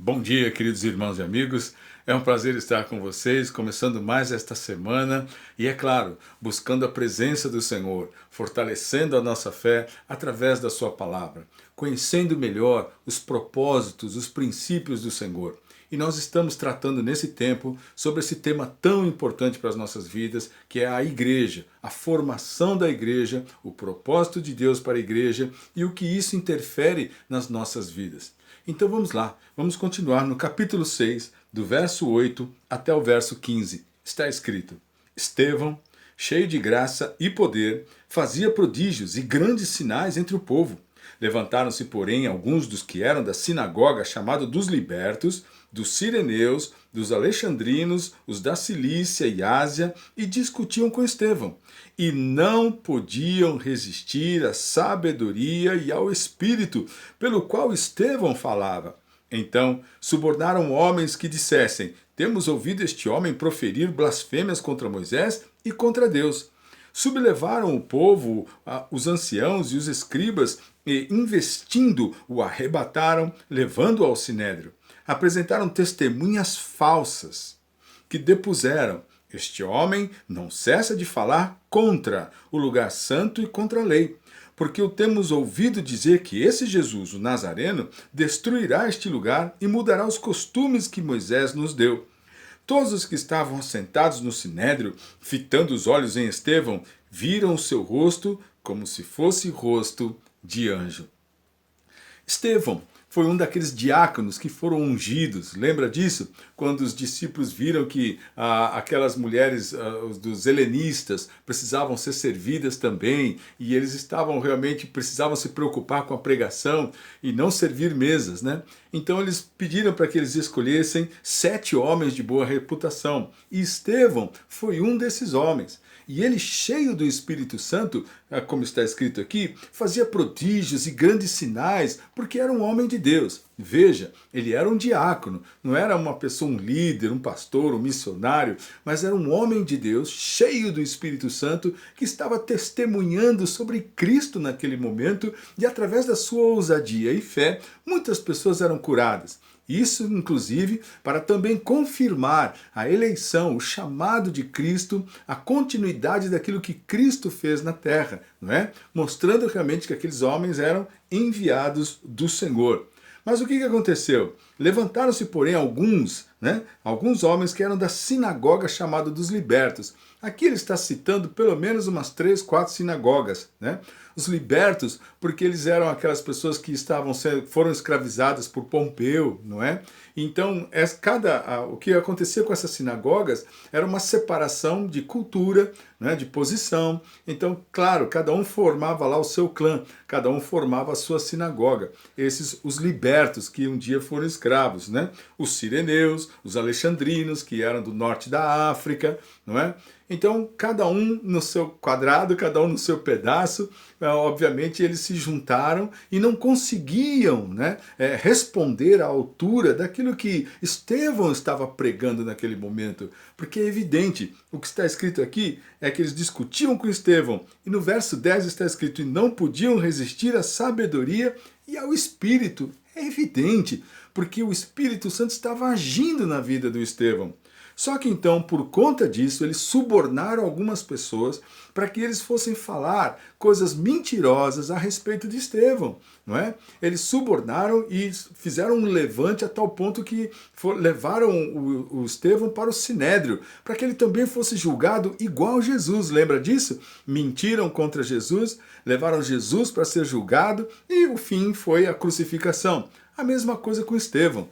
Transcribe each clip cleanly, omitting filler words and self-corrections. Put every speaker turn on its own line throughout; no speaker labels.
Bom dia, queridos irmãos e amigos. É um prazer estar com vocês, começando mais esta semana e, é claro, buscando a presença do Senhor, fortalecendo a nossa fé através da Sua palavra, conhecendo melhor os propósitos, os princípios do Senhor. E nós estamos tratando nesse tempo sobre esse tema tão importante para as nossas vidas, que é a igreja, a formação da igreja, o propósito de Deus para a igreja e o que isso interfere nas nossas vidas. Então vamos lá, vamos continuar no capítulo 6, do verso 8 até o verso 15. Está escrito: Estevão, cheio de graça e poder, fazia prodígios e grandes sinais entre o povo. Levantaram-se, porém, alguns dos que eram da sinagoga, chamado dos libertos, dos sireneus, dos alexandrinos, os da Cilícia e Ásia, e discutiam com Estevão. E não podiam resistir à sabedoria e ao espírito pelo qual Estevão falava. Então subornaram homens que dissessem: Temos ouvido este homem proferir blasfêmias contra Moisés e contra Deus. Sublevaram o povo, os anciãos e os escribas, e, investindo, o arrebataram, levando-o ao sinédrio. Apresentaram testemunhas falsas, que depuseram: Este homem não cessa de falar contra o lugar santo e contra a lei, porque o temos ouvido dizer que esse Jesus, o Nazareno, destruirá este lugar e mudará os costumes que Moisés nos deu. Todos os que estavam sentados no sinédrio, fitando os olhos em Estevão, viram o seu rosto como se fosse rosto de anjo. Estevão foi um daqueles diáconos que foram ungidos. Lembra disso? Quando os discípulos viram que aquelas mulheres dos helenistas precisavam ser servidas também, e eles precisavam se preocupar com a pregação e não servir mesas, né? Então eles pediram para que eles escolhessem 7 homens de boa reputação. E Estevão foi um desses homens. E ele, cheio do Espírito Santo, como está escrito aqui, fazia prodígios e grandes sinais, porque era um homem de Deus. Veja, ele era um diácono, não era uma pessoa, um líder, um pastor, um missionário, mas era um homem de Deus, cheio do Espírito Santo, que estava testemunhando sobre Cristo naquele momento, e através da sua ousadia e fé, muitas pessoas eram curadas. Isso, inclusive, para também confirmar a eleição, o chamado de Cristo, a continuidade daquilo que Cristo fez na terra, não é? Mostrando realmente que aqueles homens eram enviados do Senhor. Mas o que aconteceu? Levantaram-se, porém, alguns homens que eram da sinagoga chamada dos libertos. Aqui ele está citando pelo menos umas 3, 4 sinagogas, né? Os libertos, porque eles eram aquelas pessoas que foram escravizadas por Pompeu, não é? Então, o que acontecia com essas sinagogas era uma separação de cultura, né, de posição. Então, claro, cada um formava lá o seu clã, cada um formava a sua sinagoga. Os libertos, que um dia foram escravos, né? Os sireneus, os alexandrinos, que eram do norte da África, não é? Então, cada um no seu quadrado, cada um no seu pedaço, obviamente eles se juntaram e não conseguiam, né, responder à altura daquilo que Estevão estava pregando naquele momento. Porque é evidente, o que está escrito aqui é que eles discutiam com Estevão. E no verso 10 está escrito: e não podiam resistir à sabedoria e ao Espírito. É evidente, porque o Espírito Santo estava agindo na vida do Estevão. Só que então, por conta disso, eles subornaram algumas pessoas para que eles fossem falar coisas mentirosas a respeito de Estevão, não é? Eles subornaram e fizeram um levante a tal ponto que levaram o Estevão para o sinédrio, para que ele também fosse julgado igual Jesus. Lembra disso? Mentiram contra Jesus, levaram Jesus para ser julgado e o fim foi a crucificação. A mesma coisa com Estevão.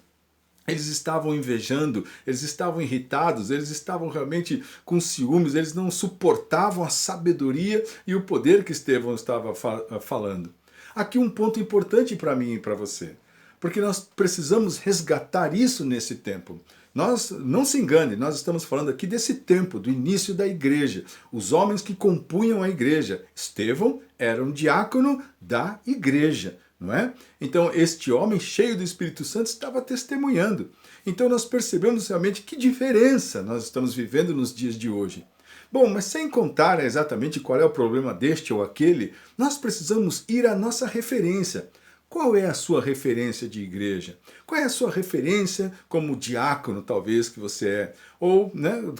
Eles estavam invejando, eles estavam irritados, eles estavam realmente com ciúmes, eles não suportavam a sabedoria e o poder que Estevão estava falando. Aqui um ponto importante para mim e para você, porque nós precisamos resgatar isso nesse tempo. Não se engane, nós estamos falando aqui desse tempo, do início da igreja, os homens que compunham a igreja. Estevão era um diácono da igreja. Não é? Então, este homem cheio do Espírito Santo estava testemunhando. Então, nós percebemos realmente que diferença nós estamos vivendo nos dias de hoje. Bom, mas sem contar exatamente qual é o problema deste ou aquele, nós precisamos ir à nossa referência. Qual é a sua referência de igreja? Qual é a sua referência como diácono, talvez, que você é? Ou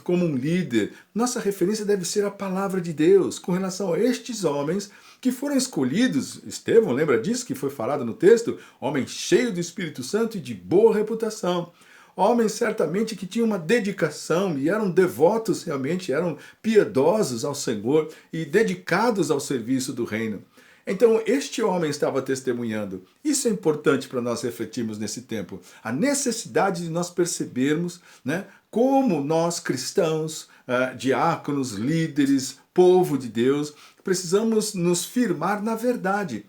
como um líder? Nossa referência deve ser a palavra de Deus com relação a estes homens que foram escolhidos. Estevão, lembra disso que foi falado no texto? Homem cheio do Espírito Santo e de boa reputação. Homens certamente que tinham uma dedicação e eram devotos realmente, eram piedosos ao Senhor e dedicados ao serviço do reino. Então, este homem estava testemunhando. Isso é importante para nós refletirmos nesse tempo. A necessidade de nós percebermos como nós cristãos, diáconos, líderes, povo de Deus, precisamos nos firmar na verdade.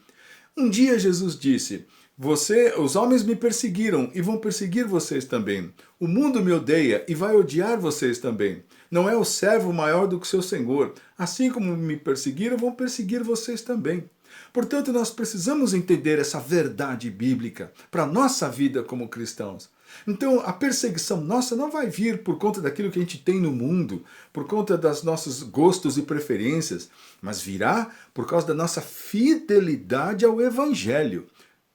Um dia Jesus disse: os homens me perseguiram e vão perseguir vocês também. O mundo me odeia e vai odiar vocês também. Não é o servo maior do que seu senhor. Assim como me perseguiram, vão perseguir vocês também. Portanto, nós precisamos entender essa verdade bíblica para a nossa vida como cristãos. Então, a perseguição nossa não vai vir por conta daquilo que a gente tem no mundo, por conta dos nossos gostos e preferências, mas virá por causa da nossa fidelidade ao Evangelho.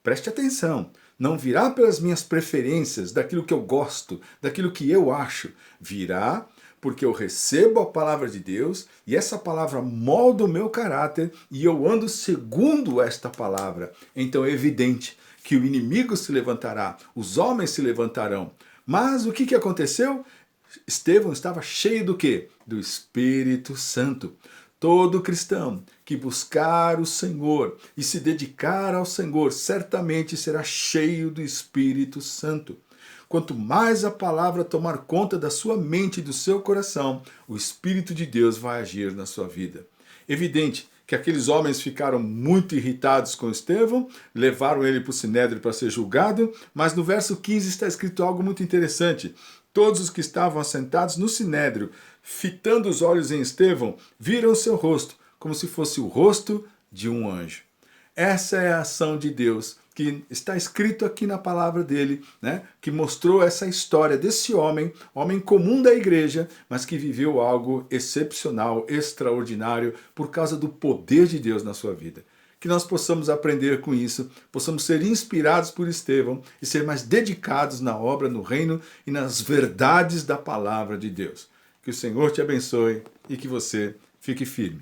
Preste atenção, não virá pelas minhas preferências, daquilo que eu gosto, daquilo que eu acho. Virá porque eu recebo a palavra de Deus e essa palavra molda o meu caráter e eu ando segundo esta palavra. Então é evidente que o inimigo se levantará, os homens se levantarão. Mas o que aconteceu? Estevão estava cheio do quê? Do Espírito Santo. Todo cristão que buscar o Senhor e se dedicar ao Senhor certamente será cheio do Espírito Santo. Quanto mais a palavra tomar conta da sua mente e do seu coração, o Espírito de Deus vai agir na sua vida. Evidente que aqueles homens ficaram muito irritados com Estevão, levaram ele para o Sinédrio para ser julgado, mas no verso 15 está escrito algo muito interessante. Todos os que estavam assentados no Sinédrio, fitando os olhos em Estevão, viram seu rosto, como se fosse o rosto de um anjo. Essa é a ação de Deus, que está escrito aqui na palavra dele, que mostrou essa história desse homem comum da igreja, mas que viveu algo excepcional, extraordinário, por causa do poder de Deus na sua vida. Que nós possamos aprender com isso, possamos ser inspirados por Estevão e ser mais dedicados na obra, no reino e nas verdades da palavra de Deus. Que o Senhor te abençoe e que você fique firme.